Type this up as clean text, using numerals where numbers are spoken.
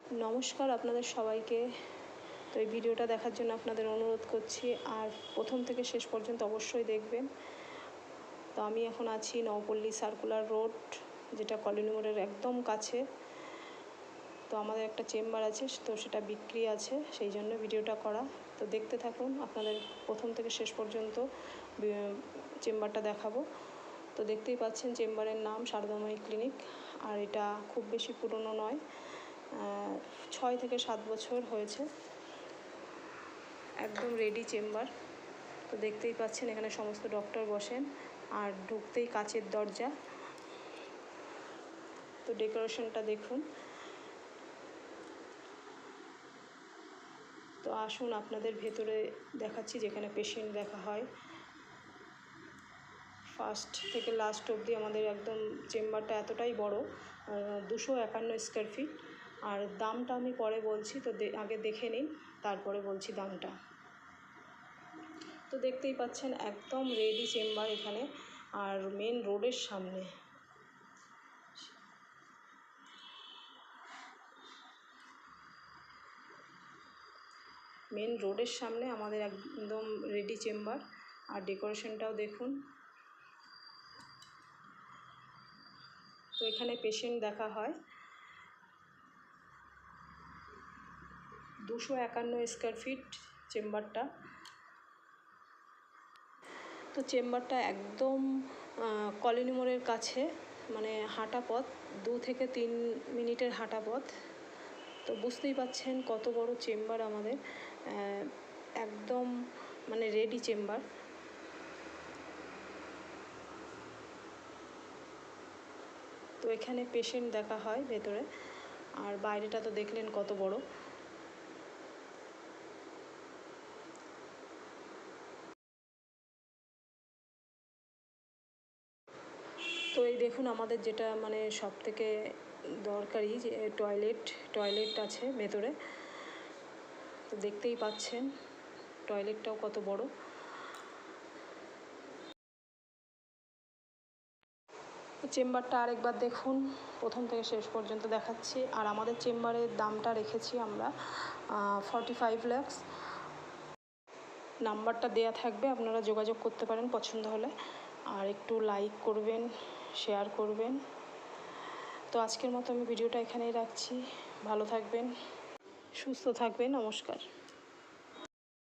নমস্কার আপনাদের সবাইকে। তো এই ভিডিওটা দেখার জন্য আপনাদের অনুরোধ করছি, আর প্রথম থেকে শেষ পর্যন্ত অবশ্যই দেখবেন। তো আমি এখন আছি নবপল্লী সার্কুলার রোড, যেটা কলোনি মোড়ের একদম কাছে। তো আমাদের একটা চেম্বার আছে, তো সেটা বিক্রি আছে, সেই জন্য ভিডিওটা করা। তো দেখতে থাকুন, আপনাদের প্রথম থেকে শেষ পর্যন্ত চেম্বারটা দেখাবো। তো দেখতেই পাচ্ছেন চেম্বারের নাম সারদাময়ী ক্লিনিক, আর এটা খুব বেশি পুরনো নয়, 6 থেকে 7 বছর হয়েছে। একদম রেডি চেম্বার। তো দেখতেই পাচ্ছেন এখানে সমস্ত ডক্টর বসেন, আর ঢুকতেই কাচের দরজা। তো ডেকোরেশনটা দেখুন। তো আসুন আপনাদের ভেতরে দেখাচ্ছি, যেখানে পেশেন্ট দেখা হয়। ফার্স্ট থেকে লাস্ট অবধি আমাদের একদম চেম্বারটা এতটাই বড়, 251 স্কোয়ার ফিট। আর দামটা আমি পরে বলছি, তো আগে দেখে নিন, তারপরে বলছি দামটা। তো দেখতেই পাচ্ছেন একদম রেডি চেম্বার এখানে, আর মেন রোডের সামনে। মেন রোডের সামনে আমাদের একদম রেডি চেম্বার, আর ডেকোরেশনটাও দেখুন। তো এখানে পেশেন্ট দেখা হয়। 251 স্কোয়ার ফিট চেম্বারটা। তো চেম্বারটা একদম কলোনি মোড়ের কাছে, মানে হাঁটা পথ, 2 থেকে 3 মিনিটের হাঁটা পথ। তো বুঝতেই পাচ্ছেন কত বড় চেম্বার আমাদের, একদম মানে রেডি চেম্বার। তো এখানে পেশেন্ট দেখা হয় ভেতরে, আর বাইরেটা তো দেখলেন কত বড়। তো এই দেখুন আমাদের যেটা মানে সব থেকে দরকারি, যে টয়লেট আছে ভেতরে। তো দেখতেই পাচ্ছেন টয়লেটটাও কত বড়। চেম্বারটা আরেকবার দেখুন, প্রথম থেকে শেষ পর্যন্ত দেখাচ্ছি। আর আমাদের চেম্বারের দামটা রেখেছি আমরা 45 লাখ। নাম্বারটা দেয়া থাকবে, আপনারা যোগাযোগ করতে পারেন পছন্দ হলে। আর একটু লাইক করবেন, শেয়ার করবেন। তো আজকের মতো আমি ভিডিওটা এখানেই রাখছি। ভালো থাকবেন, সুস্থ থাকবেন। নমস্কার।